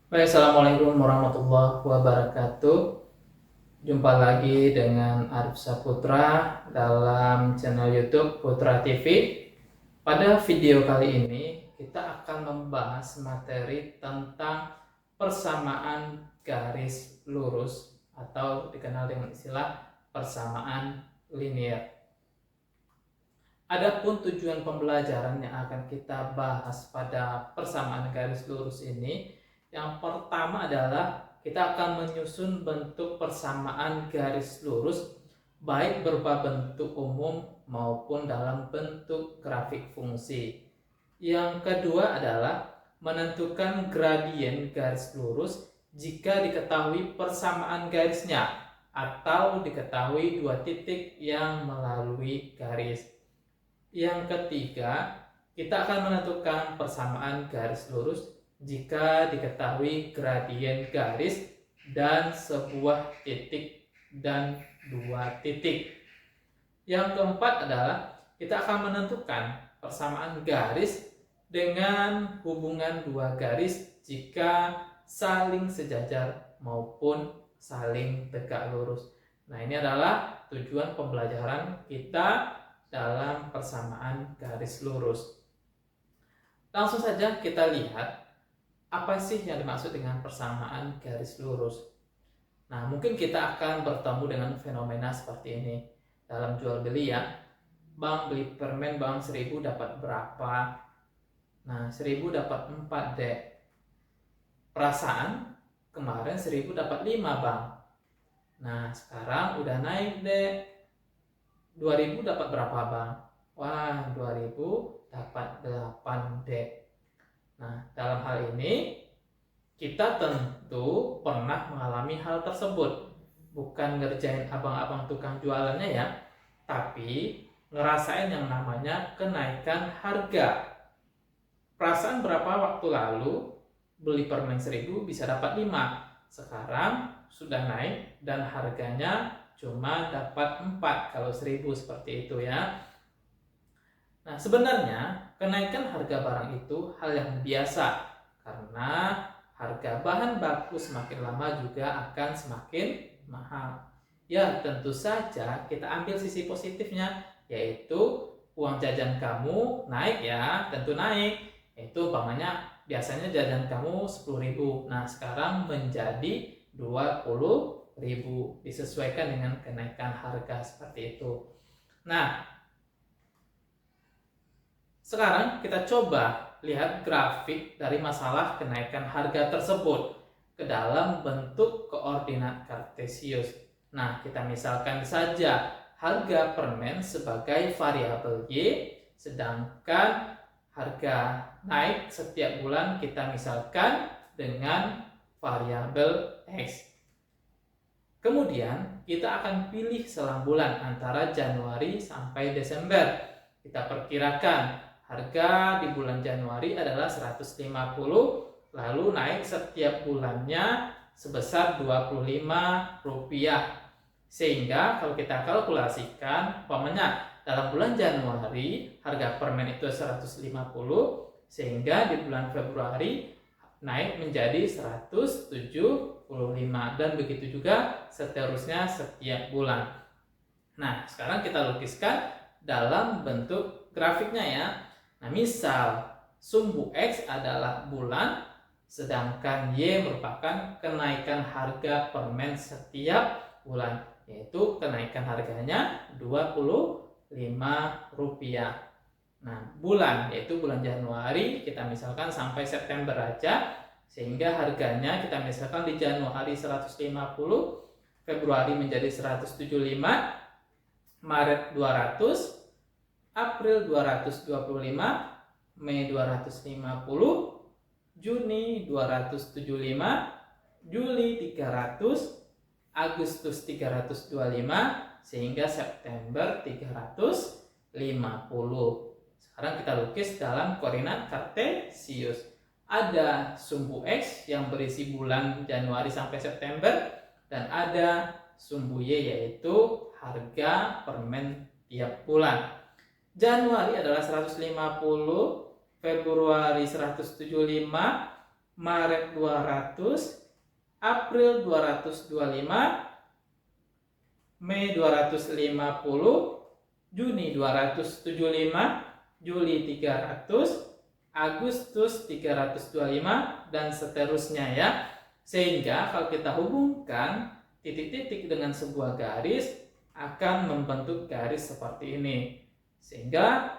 Baik, Assalamualaikum warahmatullahi wabarakatuh. Jumpa lagi dengan Arif Saputra dalam channel YouTube Putra TV. Pada video kali ini kita akan membahas materi tentang persamaan garis lurus atau dikenal dengan istilah persamaan linear. Adapun tujuan pembelajaran yang akan kita bahas pada persamaan garis lurus ini, yang pertama adalah kita akan menyusun bentuk persamaan garis lurus baik berupa bentuk umum maupun dalam bentuk grafik fungsi. Yang kedua adalah menentukan gradien garis lurus jika diketahui persamaan garisnya atau diketahui dua titik yang melalui garis. Yang ketiga, kita akan menentukan persamaan garis lurus jika diketahui gradien garis dan sebuah titik dan dua titik. Yang keempat adalah kita akan menentukan persamaan garis dengan hubungan dua garis jika saling sejajar maupun saling tegak lurus. Nah, ini adalah tujuan pembelajaran kita dalam persamaan garis lurus. Langsung saja kita lihat apa sih yang dimaksud dengan persamaan garis lurus. Nah, mungkin kita akan bertemu dengan fenomena seperti ini dalam jual beli ya. Bang, beli permen bang 1000 dapat berapa? Nah, 1000 dapat 4 dek. Perasaan kemarin 1000 dapat 5 bang. Nah, sekarang udah naik dek. 2000 dapat berapa bang? Wah, 2000 dapat 8 dek. Nah, dalam hal ini kita tentu pernah mengalami hal tersebut. Bukan ngerjain abang-abang tukang jualannya ya, tapi ngerasain yang namanya kenaikan harga. Perasaan berapa waktu lalu beli permen 1000 bisa dapat 5. Sekarang sudah naik dan harganya cuma dapat 4 kalau 1000 seperti itu ya. Nah, sebenarnya kenaikan harga barang itu hal yang biasa karena harga bahan baku semakin lama juga akan semakin mahal. Ya, tentu saja kita ambil sisi positifnya, yaitu uang jajan kamu naik ya, tentu naik. Itu umpamanya biasanya jajan kamu 10.000. Nah, sekarang menjadi 20.000, disesuaikan dengan kenaikan harga seperti itu. Nah, sekarang kita coba lihat grafik dari masalah kenaikan harga tersebut ke dalam bentuk koordinat kartesius. Nah, kita misalkan saja harga permen sebagai variabel Y, sedangkan harga naik setiap bulan kita misalkan dengan variabel X. Kemudian kita akan pilih selang bulan antara Januari sampai Desember. Kita perkirakan harga di bulan Januari adalah 150, lalu naik setiap bulannya sebesar Rp25. Sehingga kalau kita kalkulasikan, umpamanya dalam bulan Januari harga permen itu 150, sehingga di bulan Februari naik menjadi 175, dan begitu juga seterusnya setiap bulan. Nah, sekarang kita lukiskan dalam bentuk grafiknya ya. Nah, misal sumbu X adalah bulan, sedangkan Y merupakan kenaikan harga permen setiap bulan, yaitu kenaikan harganya Rp25. Nah, bulan yaitu bulan Januari kita misalkan sampai September aja, sehingga harganya kita misalkan di Januari 150, Februari menjadi 175, Maret 200, April 225, Mei 250, Juni 275, Juli 300, Agustus 325, sehingga September 350. Sekarang kita lukis dalam koordinat kartesius. Ada sumbu X yang berisi bulan Januari sampai September, dan ada sumbu Y yaitu harga permen tiap bulan. Januari adalah 150, Februari 175, Maret 200, April 225, Mei 250, Juni 275, Juli 300, Agustus 325, dan seterusnya ya. Sehingga kalau kita hubungkan titik-titik dengan sebuah garis akan membentuk garis seperti ini. Sehingga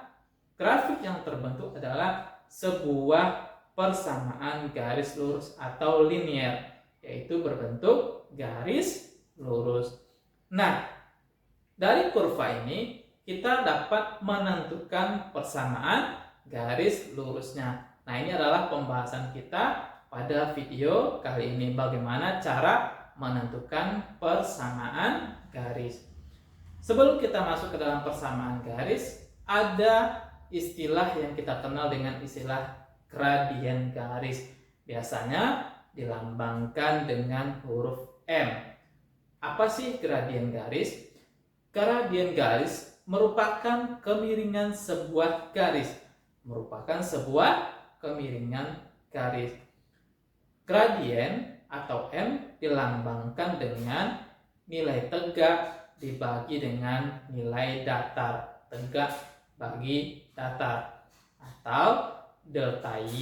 grafik yang terbentuk adalah sebuah persamaan garis lurus atau linear, yaitu berbentuk garis lurus. Nah, dari kurva ini kita dapat menentukan persamaan garis lurusnya. Nah, ini adalah pembahasan kita pada video kali ini, bagaimana cara menentukan persamaan garis. Sebelum kita masuk ke dalam persamaan garis, ada istilah yang kita kenal dengan istilah gradien garis. Biasanya dilambangkan dengan huruf M. Apa sih gradien garis? Gradien garis merupakan kemiringan sebuah garis. Gradien atau M dilambangkan dengan nilai tegak dibagi dengan nilai datar. Tegak bagi datar. Atau delta Y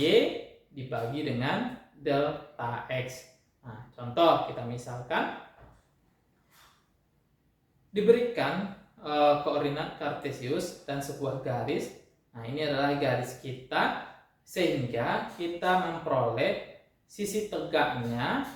dibagi dengan delta X. Nah, contoh kita misalkan diberikan koordinat kartesius dan sebuah garis. Nah, ini adalah garis kita, sehingga kita memperoleh sisi tegaknya.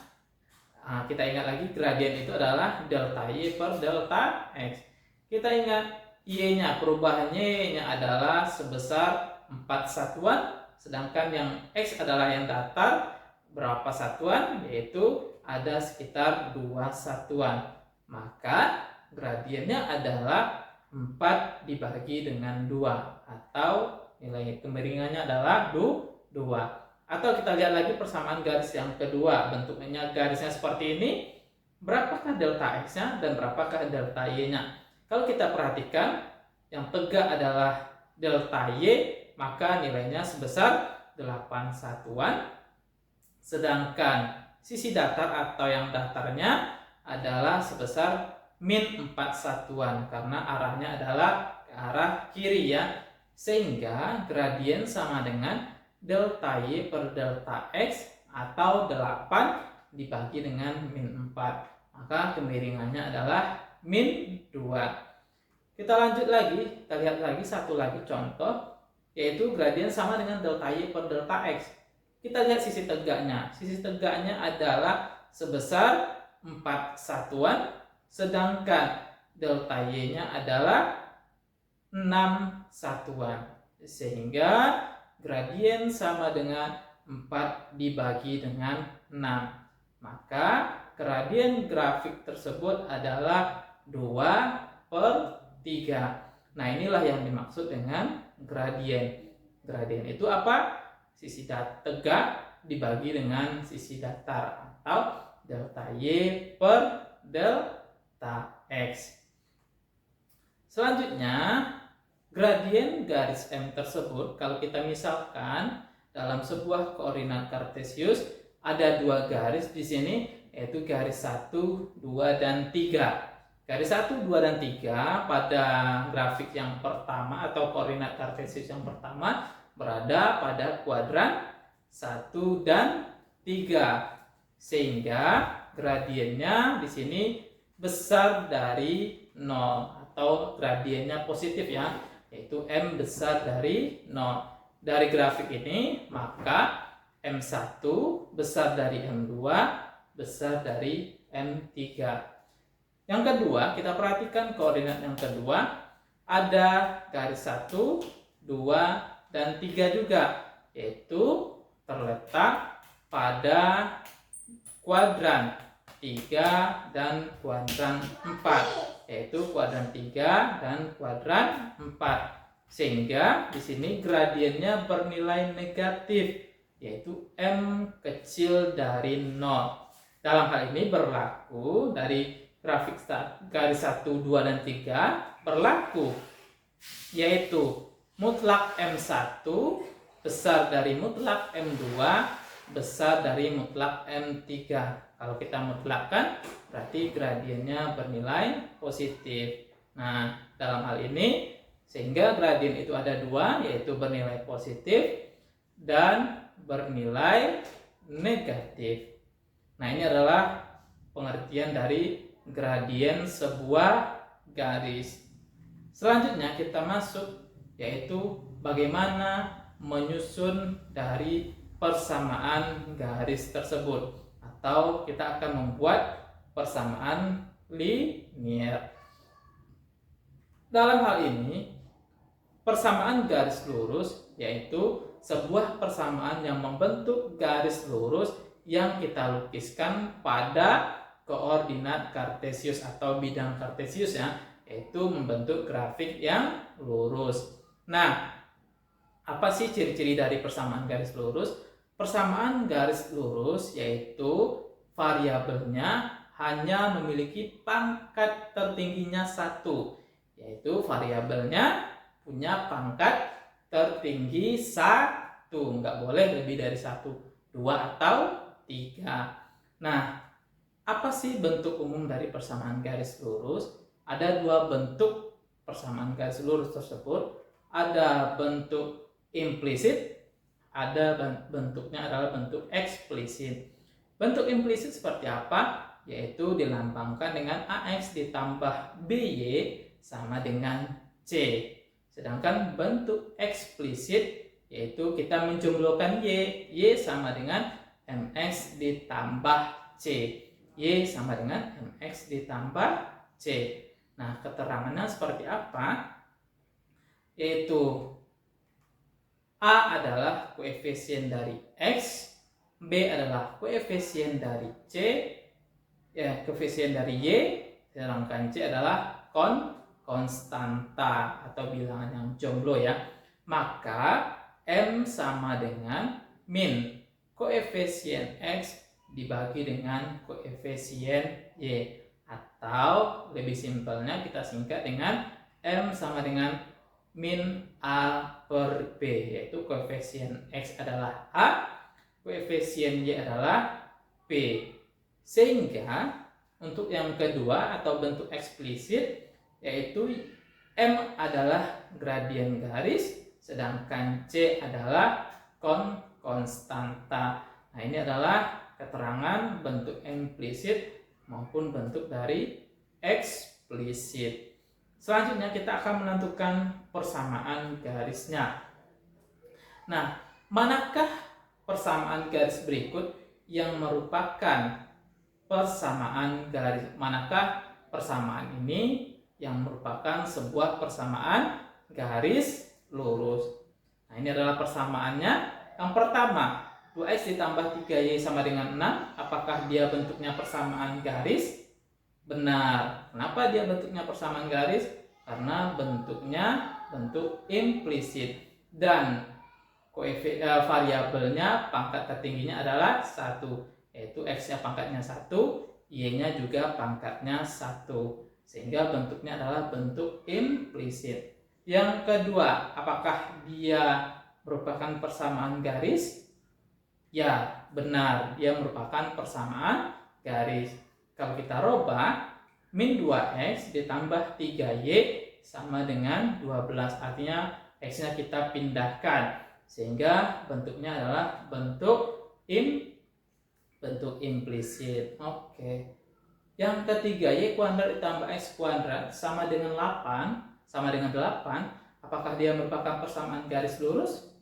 Nah, kita ingat lagi gradien itu adalah delta Y per delta X. Kita ingat Y-nya, perubahan Y-nya adalah sebesar 4 satuan, sedangkan yang X adalah yang datar berapa satuan, yaitu ada sekitar 2 satuan. Maka gradiennya adalah 4 dibagi dengan 2, atau nilai kemiringannya adalah 2. Atau kita lihat lagi persamaan garis yang kedua, bentuknya garisnya seperti ini. Berapakah delta X-nya dan berapakah delta Y-nya? Kalau kita perhatikan, yang tegak adalah delta Y, maka nilainya sebesar 8 satuan. Sedangkan sisi datar atau yang datarnya adalah sebesar min 4 satuan, karena arahnya adalah ke arah kiri ya. Sehingga gradien sama dengan delta Y per delta X, atau 8 dibagi dengan min 4. Maka kemiringannya adalah min 2. Kita lanjut lagi, kita lihat lagi satu lagi contoh, yaitu gradien sama dengan delta Y per delta X. Kita lihat sisi tegaknya. Sisi tegaknya adalah sebesar 4 satuan, sedangkan delta Y-nya adalah 6 satuan. Sehingga gradien sama dengan 4 dibagi dengan 6. Maka gradien grafik tersebut adalah 2/3. Nah, inilah yang dimaksud dengan gradien. Gradien itu apa? Sisi tegak dibagi dengan sisi datar, atau delta Y per delta X. Selanjutnya, gradien garis M tersebut, kalau kita misalkan dalam sebuah koordinat kartesius ada 2 garis di sini, yaitu garis 1, 2, dan 3. Garis 1, 2, dan 3 pada grafik yang pertama atau koordinat kartesius yang pertama berada pada kuadran 1 dan 3. Sehingga gradiennya di sini besar dari 0, atau gradiennya positif ya, yaitu M besar dari 0. Dari grafik ini maka M1 besar dari M2 besar dari M3. Yang kedua, kita perhatikan koordinat yang kedua, ada garis 1, 2, dan 3 juga, yaitu terletak pada kuadran 3 dan kuadran 4, yaitu kuadran 3 dan kuadran 4. Sehingga di sini gradiennya bernilai negatif, yaitu M kecil dari 0. Dalam hal ini berlaku dari grafik garis 1, 2, dan 3 berlaku, yaitu mutlak M1 besar dari mutlak M2 besar dari mutlak M3. Kalau kita mutlakkan berarti gradiennya bernilai positif. Nah, dalam hal ini sehingga gradien itu ada dua, yaitu bernilai positif dan bernilai negatif. Nah, ini adalah pengertian dari gradien sebuah garis. Selanjutnya kita masuk yaitu bagaimana menyusun dari persamaan garis tersebut, atau kita akan membuat persamaan linier. Dalam hal ini, persamaan garis lurus yaitu sebuah persamaan yang membentuk garis lurus yang kita lukiskan pada koordinat kartesius atau bidang kartesius ya, yaitu membentuk grafik yang lurus. Nah, apa sih ciri-ciri dari persamaan garis lurus? Persamaan garis lurus yaitu variabelnya hanya memiliki pangkat tertingginya satu, yaitu variabelnya punya pangkat tertinggi satu, nggak boleh lebih dari satu, dua atau tiga. Nah, apa sih bentuk umum dari persamaan garis lurus? Ada dua bentuk persamaan garis lurus tersebut. Ada bentuk implisit, ada bentuknya adalah bentuk eksplisit. Bentuk implisit seperti apa? Yaitu dilambangkan dengan AX ditambah BY sama dengan C. Sedangkan bentuk eksplisit yaitu kita menjumlahkan Y sama dengan MX ditambah C. Y sama dengan MX ditambah C. Nah, keterangannya seperti apa? Yaitu A adalah koefisien dari X, B adalah koefisien dari C, ya, koefisien dari Y, sedangkan C adalah konstanta atau bilangan yang jomblo ya. Maka M sama dengan min koefisien X dibagi dengan koefisien Y, atau lebih simpelnya kita singkat dengan M sama dengan min A per B, yaitu koefisien X adalah A, koefisien Y adalah B. Sehingga untuk yang kedua atau bentuk eksplisit yaitu M adalah gradien garis, sedangkan C adalah konstanta. Nah, ini adalah keterangan bentuk implisit maupun bentuk dari eksplisit. Selanjutnya kita akan menentukan persamaan garisnya. Nah, manakah persamaan garis berikut yang merupakan persamaan garis? Manakah persamaan ini yang merupakan sebuah persamaan garis lurus? Nah, ini adalah persamaannya. Yang pertama, 2x ditambah 3y sama dengan 6. Apakah dia bentuknya persamaan garis? Benar. Kenapa dia bentuknya persamaan garis? Karena bentuknya bentuk implisit dan variabelnya pangkat tertingginya adalah 1, yaitu x-nya pangkatnya 1, y-nya juga pangkatnya 1, sehingga bentuknya adalah bentuk implisit. Yang kedua, apakah dia merupakan persamaan garis? Ya, benar, dia merupakan persamaan garis. Kalau kita rubah, min 2x ditambah 3y sama dengan 12. Artinya x-nya kita pindahkan, sehingga bentuknya adalah bentuk implisit. Oke. Yang ketiga, y kuadrat ditambah x kuadrat sama dengan 8. Apakah dia merupakan persamaan garis lurus?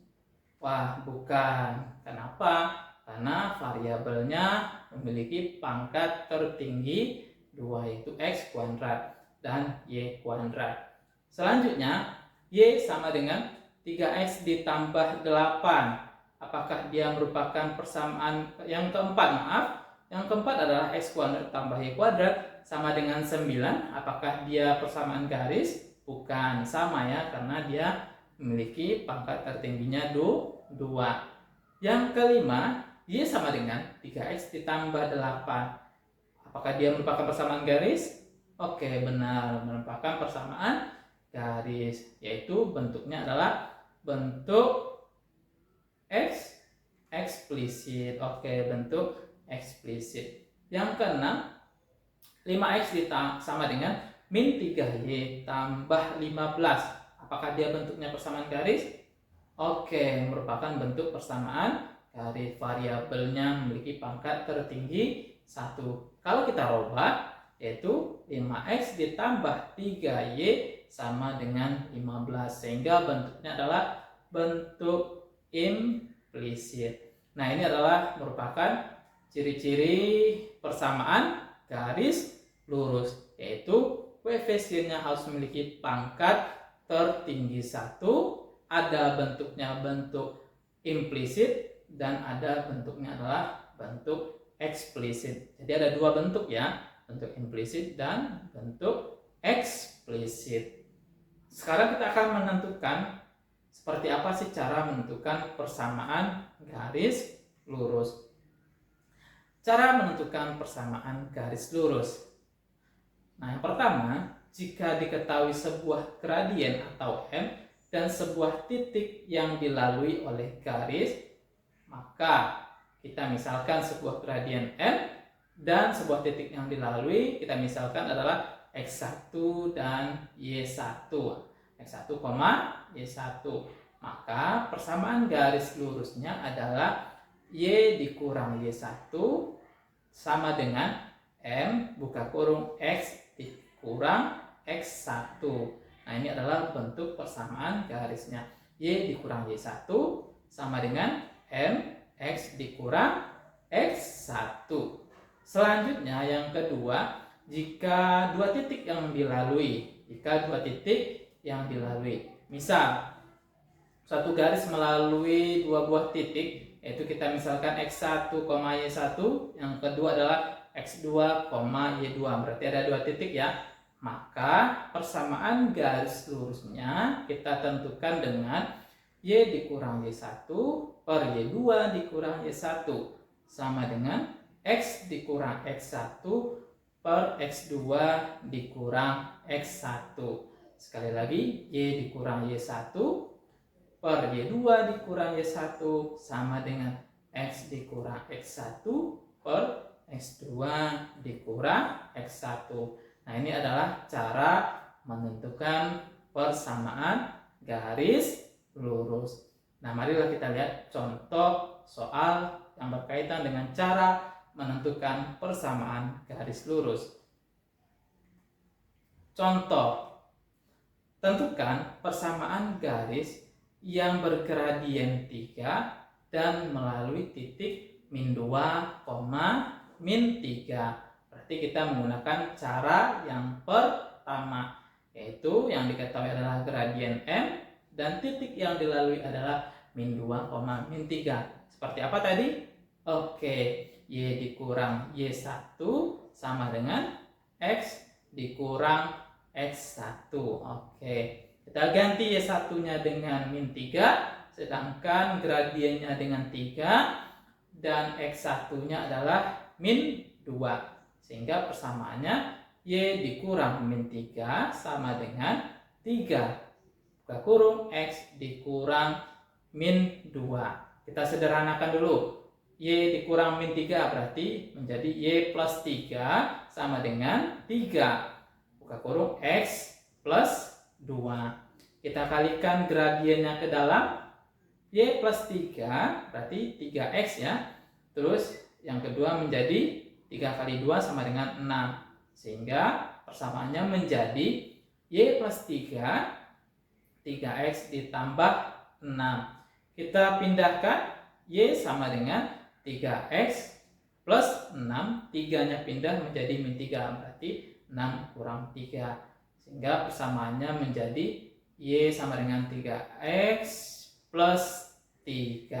Wah, bukan. Kenapa? Karena variabelnya memiliki pangkat tertinggi 2, yaitu x kuadrat dan y kuadrat. Selanjutnya, y sama dengan 3x ditambah 8. Apakah dia merupakan persamaan yang keempat? Yang keempat adalah x kuadrat tambah y kuadrat sama dengan 9. Apakah dia persamaan garis? Bukan, sama ya, karena dia memiliki pangkat tertingginya 2. Yang kelima, y sama dengan 3x ditambah 8. Apakah dia merupakan persamaan garis? Oke, benar, merupakan persamaan garis, yaitu bentuknya adalah bentuk eksplisit. Oke, bentuk eksplisit. Yang keenam, 5x sama dengan min 3y tambah 15. Apakah dia bentuknya persamaan garis? Oke, merupakan bentuk persamaan garis. Variabelnya memiliki pangkat tertinggi 1. Kalau kita rubah, yaitu 5x ditambah 3y sama dengan 15. Sehingga bentuknya adalah bentuk implisit. Nah, ini adalah merupakan ciri-ciri persamaan garis lurus, yaitu koefisiennya harus memiliki pangkat tertinggi 1, ada bentuknya bentuk implisit, dan ada bentuknya adalah bentuk eksplisit. Jadi ada dua bentuk ya, bentuk implisit dan bentuk eksplisit. Sekarang kita akan menentukan seperti apa sih cara menentukan persamaan garis lurus. Cara menentukan persamaan garis lurus. Nah, yang pertama, jika diketahui sebuah gradien atau M dan sebuah titik yang dilalui oleh garis, maka kita misalkan sebuah gradien M dan sebuah titik yang dilalui, kita misalkan adalah X1 dan Y1. X1, Y1. Maka persamaan garis lurusnya adalah Y dikurang Y1 sama dengan M buka kurung X dikurang X1. Nah, ini adalah bentuk persamaan garisnya. Y dikurang Y1 sama dengan M X dikurang X1. Selanjutnya yang kedua, jika dua titik yang dilalui. Misal, satu garis melalui dua buah titik, yaitu kita misalkan X1, Y1, yang kedua adalah X2, Y2. Berarti ada dua titik ya. Maka persamaan garis lurusnya kita tentukan dengan Y dikurang Y1 per Y2 dikurang Y1 sama dengan X dikurang X1 per X2 dikurang X1. Sekali lagi, Y dikurang Y1 per Y2 dikurang Y1 sama dengan X dikurang X1 per X2 dikurang X1. Nah, ini adalah cara menentukan persamaan garis lurus. Nah, marilah kita lihat contoh soal yang berkaitan dengan cara menentukan persamaan garis lurus. Contoh, tentukan persamaan garis yang bergradien 3 dan melalui titik min 2, min 3. Berarti kita menggunakan cara yang pertama, yaitu yang diketahui adalah gradien M dan titik yang dilalui adalah min 2, min 3. Seperti apa tadi? Oke, Y dikurang Y1 sama dengan X dikurang X1. Oke, kita ganti Y1-nya dengan min 3, sedangkan gradiennya dengan 3, dan X1-nya adalah min 2. Sehingga persamaannya Y dikurang min 3 sama dengan 3. Buka kurung X dikurang min 2. Kita sederhanakan dulu. Y dikurang min 3 berarti menjadi Y plus 3 sama dengan 3. Buka kurung X plus 2. Kita kalikan gradiennya ke dalam. Y plus 3 berarti 3X ya. Terus yang kedua menjadi 3 kali 2 sama dengan 6. Sehingga persamaannya menjadi Y plus 3, 3X ditambah 6. Kita pindahkan Y sama dengan 3X plus 6. 3-nya pindah menjadi min 3. Berarti 6 kurang 3. Sehingga persamaannya menjadi Y sama dengan 3X plus 3.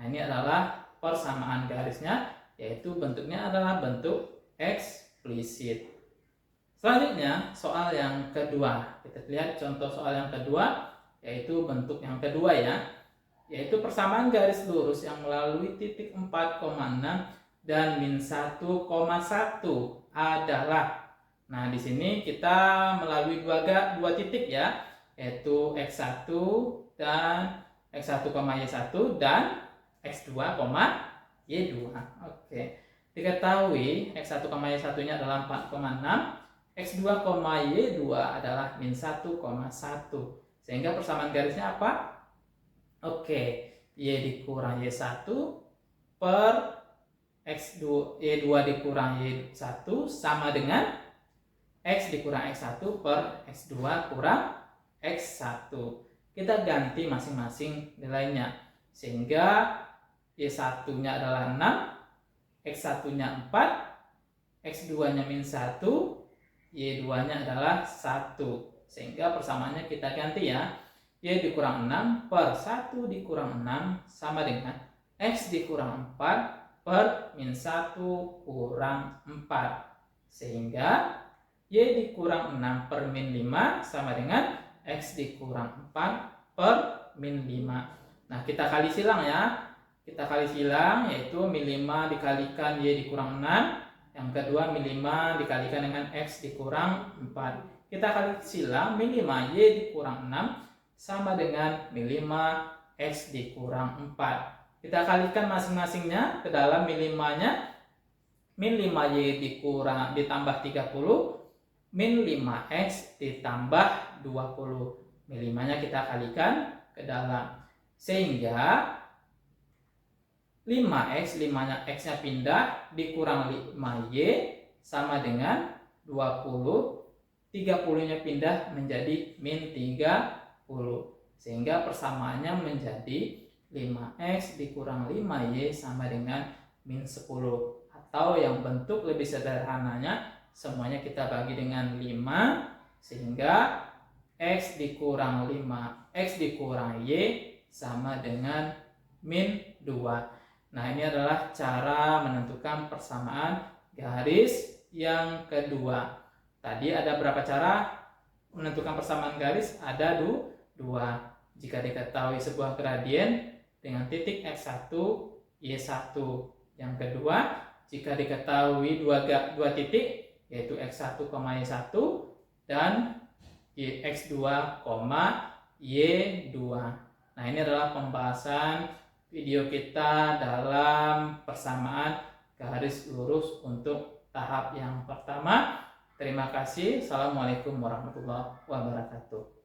Nah, ini adalah persamaan garisnya, yaitu bentuknya adalah bentuk eksplisit. Selanjutnya, soal yang kedua. Kita lihat contoh soal yang kedua, yaitu bentuk yang kedua ya, yaitu persamaan garis lurus yang melalui titik 4,6 dan min 1,1 adalah. Nah, di sini kita melalui dua titik ya, yaitu X1 dan X1, Y1 dan X2, Y2. Oke. Diketahui X1, Y1 nya adalah 4,6, X2, Y2 adalah min 1,1. Sehingga persamaan garisnya apa? Oke, Y dikurang Y1 per X2, Y2 dikurang Y1 sama dengan X dikurang X1 per X2 kurang X1. Kita ganti masing-masing nilainya. Sehingga Y1-nya adalah 6, X1-nya 4, X2-nya min 1, Y2-nya adalah 1. Sehingga persamaannya kita ganti ya. Y dikurang 6 per 1 dikurang 6 sama dengan X dikurang 4 per min 1 kurang 4. Sehingga Y dikurang 6 per min 5 sama dengan X dikurang 4 per min 5. Nah, kita kali silang ya. Kita kali silang, yaitu min 5 dikalikan Y dikurang 6. Yang kedua min 5 dikalikan dengan X dikurang 4. Kita kali silang, min 5 Y dikurang 6 sama dengan min 5 X dikurang 4. Kita kalikan masing-masingnya ke dalam min 5-nya. Min 5Y dikurang ditambah 30, min 5X ditambah 20. Min 5-nya kita kalikan ke dalam. Sehingga 5X, 5-nya X-nya pindah, dikurang 5Y sama dengan 20. 30-nya pindah menjadi min 30. Sehingga persamaannya menjadi 5X dikurang 5Y sama dengan min 10. Atau yang bentuk lebih sederhananya, semuanya kita bagi dengan 5. Sehingga X dikurang 5, X dikurang Y sama dengan min 2. Nah, ini adalah cara menentukan persamaan garis yang kedua. Tadi ada berapa cara menentukan persamaan garis? Ada dua. Jika diketahui sebuah gradien dengan titik X1, Y1. Yang kedua, jika diketahui dua titik, yaitu X1, Y1 dan X2, Y2. Nah, ini adalah pembahasan video kita dalam persamaan garis lurus untuk tahap yang pertama. Terima kasih. Assalamualaikum warahmatullahi wabarakatuh.